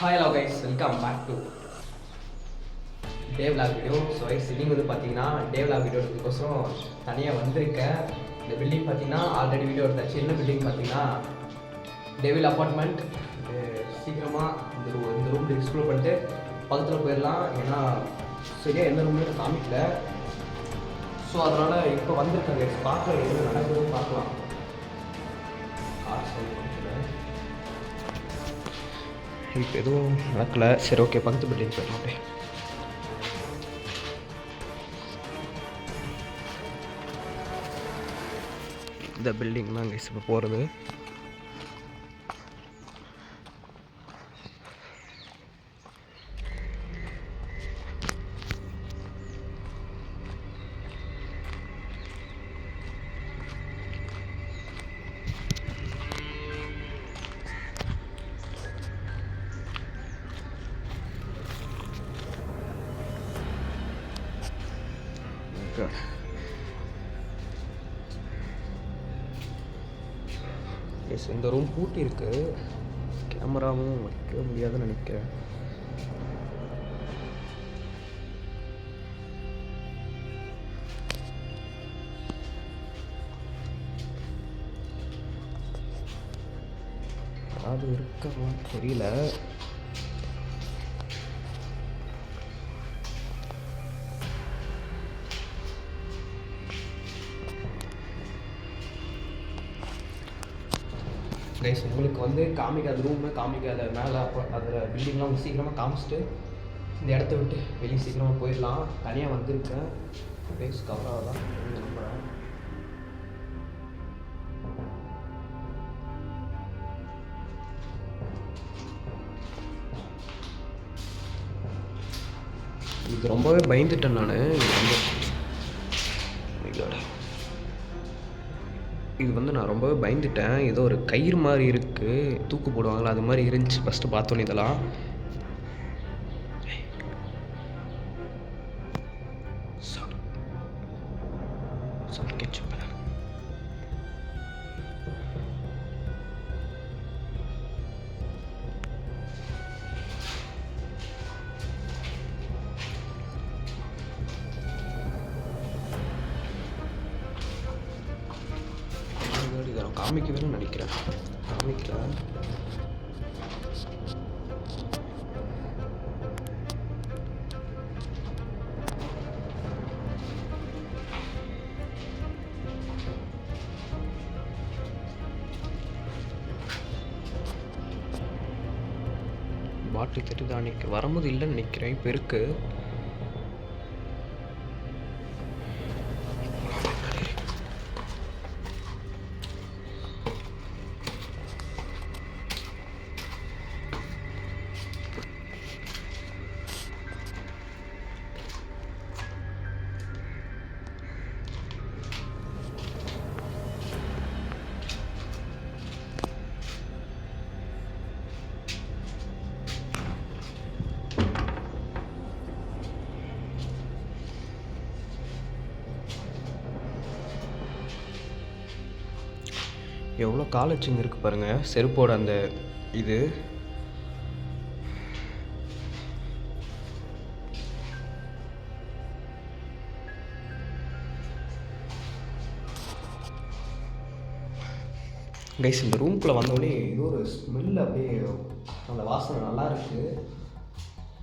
Hi hello guys, welcome back today vlog video. So guys, இன்னைக்கு வந்து பார்த்தீங்கன்னா டே vlog video எடுக்கிறதுக்கோசரம் தனியாக வந்திருக்கேன். இந்த பில்டிங் பார்த்தீங்கன்னா ஆல்ரெடி வீடியோ எடுத்தாச்சு. என்ன பில்டிங் பார்த்தீங்கன்னா டேவில் அப்பார்ட்மெண்ட். சீக்கிரமாக இந்த ரூம் எக்ஸ்ப்ளோர் பண்ணிட்டு பக்கத்தில் போயிடலாம். ஏன்னா சரியாக எந்த ரூம்லையும் காமிக்கல. ஸோ அதனால் இப்போ வந்திருக்காங்க. பார்க்க எது நடக்குதுன்னு பார்க்கலாம். இப்போ எதுவும் நடக்கலை. சரி, ஓகே, பக்கத்து பில்டிங் போயிடலாம். அப்படியே இந்த பில்டிங் தான் கைஸ் இப்போ போகிறது. எஸ், இந்த ரூம் பூட்டி இருக்கு. கேமராவும் வைக்க முடியாதுன்னு நினைக்கிறேன். அது இருக்கமா தெரியல. கைஸ், உங்களுக்கு வந்து காமிக்காத ரூமு காமிக்காத மேலே அதில் பில்டிங்லாம் வந்து சீக்கிரமாக காமிச்சிட்டு இந்த இடத்த விட்டு வெளியே சீக்கிரமாக போயிடலாம். தனியாக வந்திருக்கேன். ஃபேஸ் கவர் ஆகலாம் நம்புகிறேன். இது ரொம்பவே பயந்துட்டேன் நான். இது வந்து நான் ரொம்பவே பயந்துட்டேன். ஏதோ ஒரு கயிறு மாதிரி இருக்குது, தூக்கு போடுவாங்களா, அது மாதிரி இருந்துச்சு ஃபஸ்ட்டு பார்த்தோன்னே. இதெல்லாம் காமிக்கவே நினைக்கிறேன். காமிக்கிறேன். பாட்டில் தெரியுதா? அன்னைக்கு வரும்போது இல்லைன்னு நினைக்கிறேன். இப்போ இருக்கு. எவ்வளோ காலேஜுங்க இருக்குது பாருங்கள். செருப்போட அந்த இது கைஸ், இந்த ரூம்குள்ளே வந்தோடனே ஏதோ ஒரு ஸ்மெல், அப்படியே அந்த வாசனை நல்லா இருக்குது.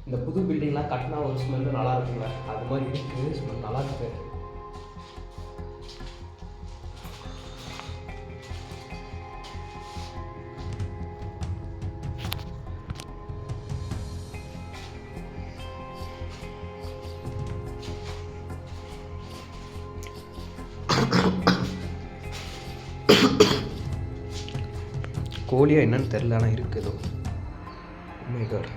இந்த புது பில்டிங்லாம் கட்டினா ஒரு ஸ்மெல்லு நல்லா இருக்குங்க, அது மாதிரி இருக்குது. ஸ்மெல் நல்லா இருக்குது. கோழியா என்னன்னு தெரில, ஆனால் இருக்குதோ. Oh my God.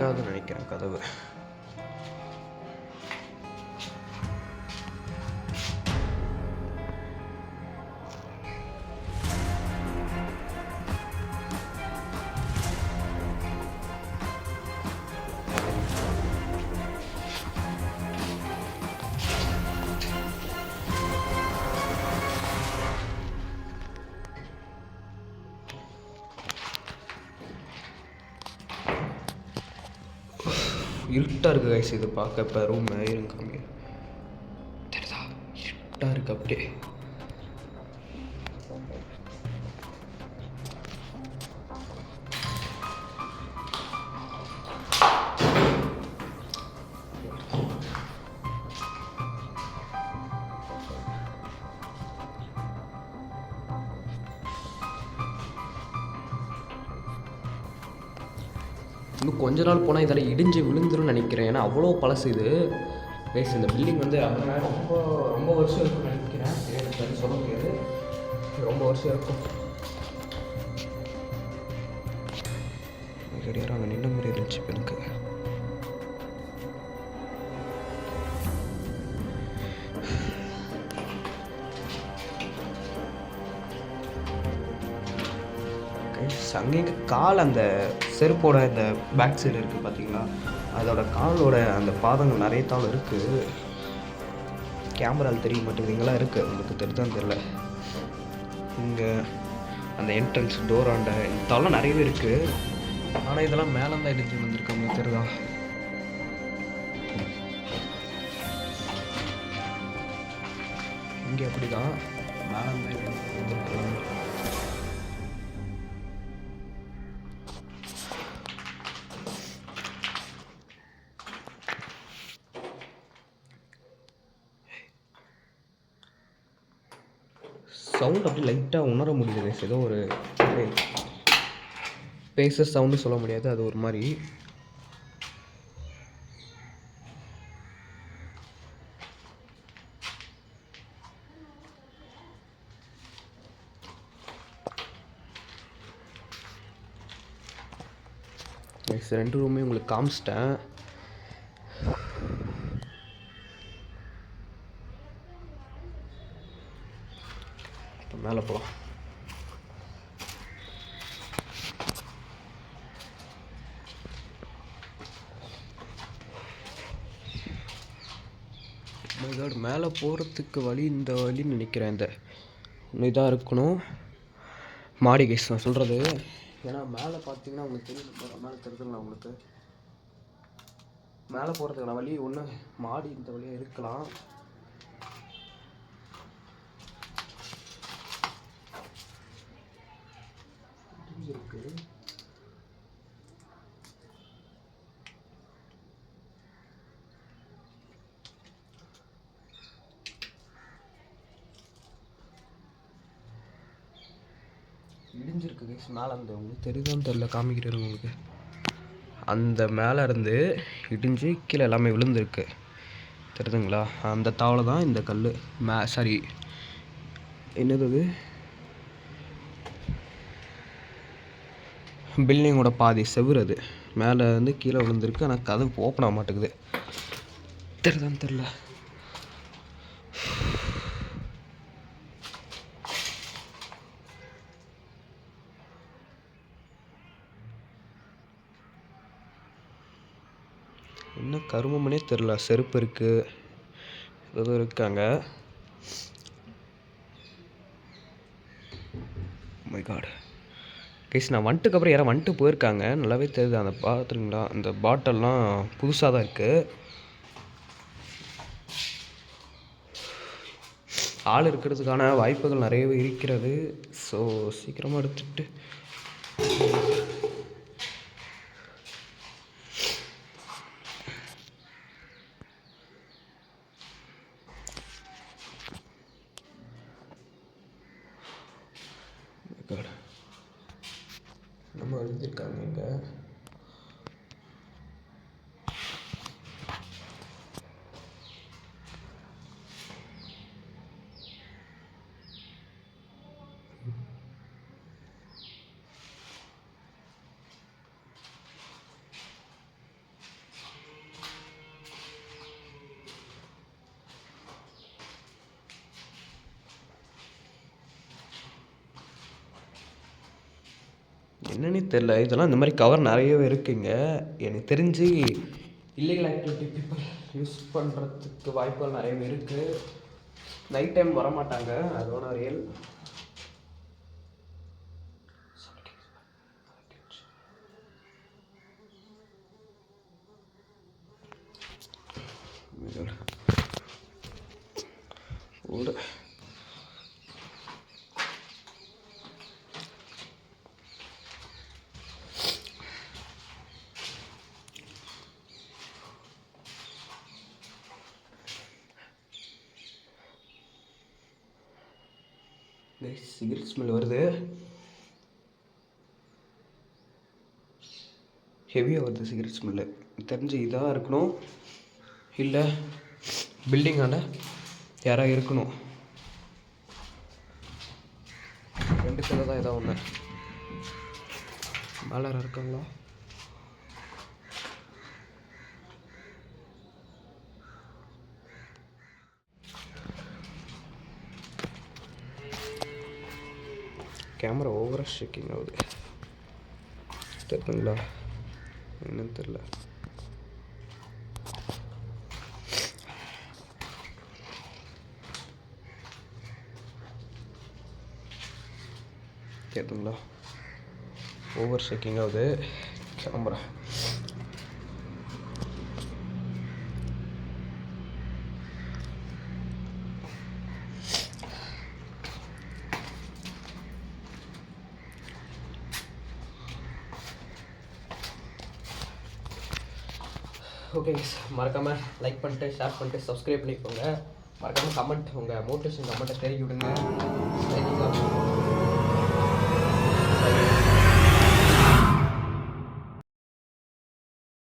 நிற்காதுன்னு நினைக்கிறேன் கதவு. இருட்டாக இருக்குது கைஸ். இது பார்க்க இப்போ ரூம் இருங்க தெரியுதா? இருட்டாக இருக்குது அப்படியே. இன்னும் கொஞ்ச நாள் போனால் இதில் இடிஞ்சு விழுந்துருன்னு நினைக்கிறேன். ஏன்னா அவ்வளோ பழசு இது கைஸ். இந்த பில்டிங் வந்து ரொம்ப ரொம்ப வருஷம் இருக்குன்னு நினைக்கிறேன். எனக்கு சொல்ல முடியாது, ரொம்ப வருஷம் இருக்கும். கிடையாது அங்கே நின்ன மாதிரி இருந்துச்சு எனக்கு. அங்கே கால் அந்த செருப்போட இந்த பேக் சைடு இருக்குது பார்த்தீங்களா, அதோட காலோட அந்த பாதங்கள் நிறைய தாள் இருக்குது. கேமராவில் தெரிய மாட்டேங்குதுங்களா இருக்குது, உங்களுக்கு தெரிஞ்சான்னு தெரில. இங்கே அந்த என்ட்ரன்ஸ் டோர் ஆண்ட இந்த தாளெலாம் நிறையவே இருக்குது. ஆனால் இதெல்லாம் மேலே தான் இடிஞ்சு வந்திருக்காங்க தெரியுதா? இங்கே அப்படி தான் மேலே தான் வந்துருக்காங்க. சவுண்ட் அப்படி லைட்டாக உணர முடியுது. ஏதோ ஒரு பேசஸ் சவுண்டு சொல்ல முடியாது, அது ஒரு மாதிரி. ரெண்டு ரூமே உங்களுக்கு காமிச்சிட்டேன். மேலே போகலாம். மேலே போகிறதுக்கு வழி இந்த வழின்னு நினைக்கிறேன். இந்த இதாக இருக்கணும் மாடி கேஸ் நான் சொல்கிறது. ஏன்னா மேலே பார்த்தீங்கன்னா உங்களுக்கு தெரியும், மேலே தெரிஞ்சுங்களா உங்களுக்கு மேலே போகிறதுக்கான வழி ஒன்று மாடி இந்த வழியாக இருக்கலாம். இருக்கு இடிஞ்சிருக்கு கைஸ். மேலே அந்த உங்களுக்கு தெரியுதான்னு தெரில, காமிக்கிறேன் உங்களுக்கு. அந்த மேலே இருந்து இடிஞ்சு கீழே எல்லாமே விழுந்துருக்கு தெரியுதுங்களா? அந்த தாவலை தான் இந்த கல் சாரி என்னது அது, பில்டிங்கோட பாதி செவுரு. அது மேலே வந்து கீழே விழுந்திருக்கு. ஆனால் கதவு ஓப்பன் ஆக மாட்டேங்குது, தெரியுதான்னு தெரில. இன்னும் கருமமனே தெரில. செருப்பு இருக்குது, ஏதோ இருக்காங்க. மை காட் கைஸ், நான் வந்துட்டுக்கு அப்புறம் யாரும் வந்துட்டு போயிருக்காங்க, நல்லாவே தெரியுது. அந்த பார்த்துருங்களா, அந்த பாட்டில்லாம் புதுசாக தான் இருக்குது. ஆள் இருக்கிறதுக்கான வாய்ப்புகள் நிறையவே இருக்கிறது. ஸோ சீக்கிரமாக எடுத்துட்டு நம்ம எழுதியிருக்காங்க இங்கே. என்னன்னே தெரில. இதெல்லாம் இந்த மாதிரி கவர் நிறையவே இருக்குங்க. எனக்கு தெரிஞ்சு இல்லீகல் ஆக்டிவிட்டி பீப்புள் யூஸ் பண்ணுறதுக்கு வாய்ப்புகள் நிறையவே இருக்குது. நைட் டைம் வரமாட்டாங்க, அதோட ரியல். ஓடு சிகரெட் ஸ்மெல் வருது, ஹெவியாக வருது சிகரெட் ஸ்மெல்லு. தெரிஞ்சு இதாக இருக்கணும், இல்லை பில்டிங்கான யாராக இருக்கணும். ரெண்டு பேர் தான் ஏதாவது ஒன்று. மேலே இருக்காங்களா? கேமரா ஓவராக ஷேக்கிங் ஆகுது, தெரியுங்களா? என்னன்னு தெரில. கேட்டுங்களா? ஓவர் ஷேக்கிங் ஆகுது கேமரா. ஓகே, மறக்காமல் லைக் பண்ணிட்டு ஷேர் பண்ணிட்டு சப்ஸ்கிரைப் பண்ணிக்கோங்க. மறக்காமல் கமெண்ட், உங்கள் மோட்டிவேஷன் கமெண்ட்டை தெரிவிக்க விடுங்க.